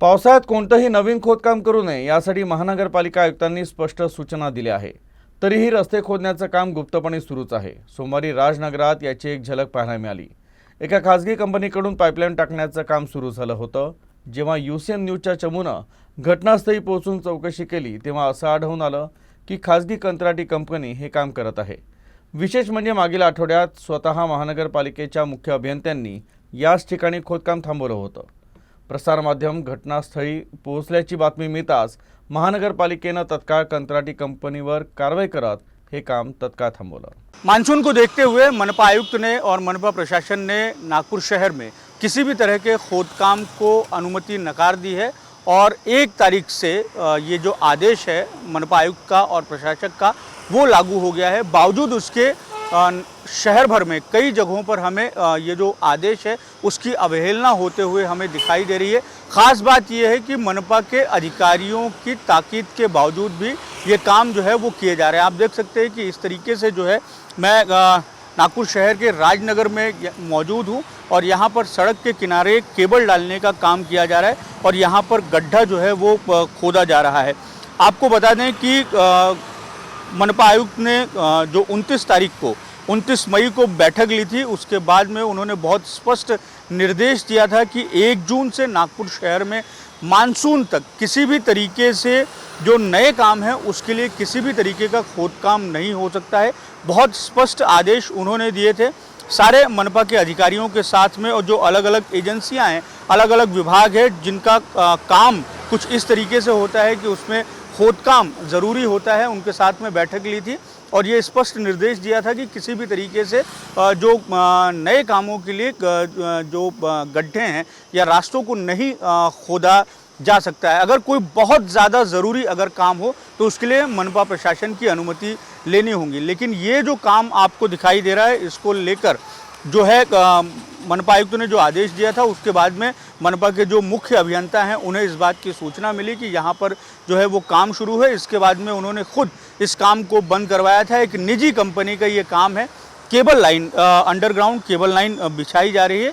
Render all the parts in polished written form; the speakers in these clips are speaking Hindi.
पावसाळ्यात कोणतंही नवीन खोदकाम करू नये यासाठी महानगरपालिका आयुक्तांनी स्पष्ट सूचना दिल्या आहे। तरीही रस्ते खोदण्याचं काम गुप्तपणे सुरूच आहे। सोमवारी राजनगरात याची एक झलक पाहायला मिळाली। एका खासगी कंपनीकडून पाईपलाईन टाकण्याचं काम सुरू झालं होतं। जेव्हा यूसीएन न्यूजच्या चमूनं घटनास्थळी पोहोचून चौकशी केली तेव्हा असं आढळून आलं की खासगी कंत्राटी कंपनी हे काम करत आहे। विशेष म्हणजे मागील आठवड्यात स्वतः महानगरपालिकेच्या मुख्य अभियंत्यांनी याच ठिकाणी खोदकाम थांबवलं होतं। प्रसारमाध्यम घटनास्थळी पोहोचल्याची बातमी मिळताच महानगरपालिकेनं तत्काळ कंत्राटी कंपनीवर कारवाई करत हे काम तत्काळ थांबवलं। मानसून को देखते हुए मनपा आयुक्त ने और मनपा प्रशासन ने नागपुर शहर में किसी भी तरह के खोदकाम को अनुमति नकार दी है और 1 तारीख से ये जो आदेश है मनपा आयुक्त का और प्रशासक का वो लागू हो गया है। बावजूद उसके शहर भर में कई जगहों पर हमें ये जो आदेश है उसकी अवहेलना होते हुए हमें दिखाई दे रही है। ख़ास बात ये है कि मनपा के अधिकारियों की ताकीद के बावजूद भी ये काम जो है वो किए जा रहे हैं। आप देख सकते हैं कि इस तरीके से जो है मैं नागपुर शहर के राजनगर में मौजूद हूँ और यहाँ पर सड़क के किनारे केबल डालने का काम किया जा रहा है और यहाँ पर गड्ढा जो है वो खोदा जा रहा है। आपको बता दें कि मनपा आयुक्त ने जो 29 मई को बैठक ली थी, उसके बाद में उन्होंने बहुत स्पष्ट निर्देश दिया था कि 1 जून से नागपुर शहर में मानसून तक किसी भी तरीके से जो नए काम है उसके लिए किसी भी तरीके का खोदकाम नहीं हो सकता है। बहुत स्पष्ट आदेश उन्होंने दिए थे सारे मनपा के अधिकारियों के साथ में, और जो अलग अलग एजेंसियां हैं, अलग अलग विभाग है जिनका काम कुछ इस तरीके से होता है कि उसमें खोदकाम ज़रूरी होता है, उनके साथ में बैठक ली थी और ये स्पष्ट निर्देश दिया था कि किसी भी तरीके से जो नए कामों के लिए जो गड्ढे हैं या रास्तों को नहीं खोदा जा सकता है। अगर कोई बहुत ज़्यादा ज़रूरी अगर काम हो तो उसके लिए मनपा प्रशासन की अनुमति लेनी होगी। लेकिन ये जो काम आपको दिखाई दे रहा है, इसको लेकर जो है मनपा आयुक्त ने जो आदेश दिया था उसके बाद में मनपा के जो मुख्य अभियंता हैं उन्हें इस बात की सूचना मिली कि यहाँ पर जो है वो काम शुरू है। इसके बाद में उन्होंने खुद इस काम को बंद करवाया था। एक निजी कंपनी का ये काम है, cable line underground cable line बिछाई जा रही है,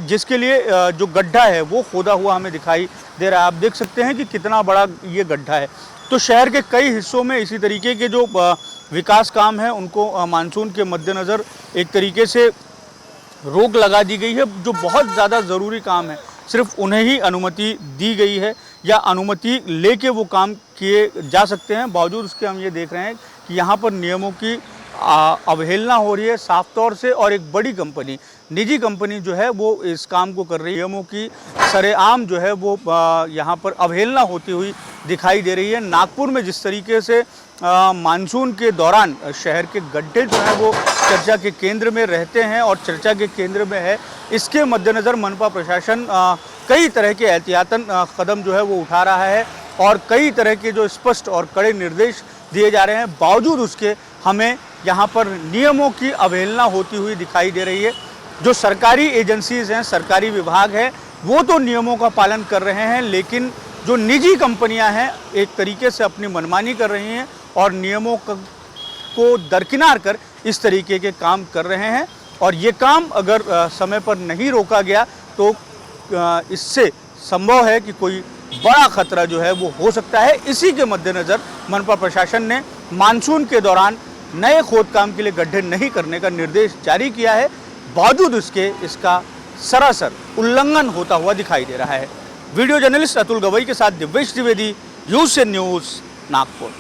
जिसके लिए जो गड्ढा है वो खोदा हुआ हमें दिखाई दे रहा है। आप देख सकते हैं कि कितना बड़ा ये गड्ढा है। तो शहर के कई हिस्सों में इसी तरीके के जो विकास काम है उनको मानसून के मद्देनज़र एक तरीके से रोक लगा दी गई है। जो बहुत ज़्यादा ज़रूरी काम है सिर्फ उन्हें ही अनुमति दी गई है या अनुमति लेके वो काम किए जा सकते हैं। बावजूद उसके हम ये देख रहे हैं कि यहाँ पर नियमों की अवहेलना हो रही है साफ तौर से, और एक बड़ी कंपनी, निजी कंपनी जो है वो इस काम को कर रही है। नियमों की सरेआम जो है वो यहाँ पर अवहेलना होती हुई दिखाई दे रही है। नागपुर में जिस तरीके से मानसून के दौरान शहर के गड्ढे जो हैं वो चर्चा के केंद्र में रहते हैं और चर्चा के केंद्र में है, इसके मद्देनज़र मनपा प्रशासन कई तरह के एहतियातन कदम जो है वो उठा रहा है और कई तरह के जो स्पष्ट और कड़े निर्देश दिए जा रहे हैं। बावजूद उसके हमें यहाँ पर नियमों की अवहेलना होती हुई दिखाई दे रही है। जो सरकारी एजेंसीज़ हैं, सरकारी विभाग हैं, वो तो नियमों का पालन कर रहे हैं, लेकिन जो निजी कंपनियां हैं एक तरीके से अपनी मनमानी कर रही हैं और नियमों को दरकिनार कर इस तरीके के काम कर रहे हैं। और ये काम अगर समय पर नहीं रोका गया तो इससे संभव है कि कोई बड़ा खतरा जो है वो हो सकता है। इसी के मद्देनज़र मनपा प्रशासन ने मानसून के दौरान नए खोदकाम के लिए गड्ढे नहीं करने का निर्देश जारी किया है। बावजूद उसके इसका सरासर उल्लंघन होता हुआ दिखाई दे रहा है। वीडियो जर्नलिस्ट अतुल गवई के साथ दिव्येश द्विवेदी, यूसीएन न्यूज़, नागपुर।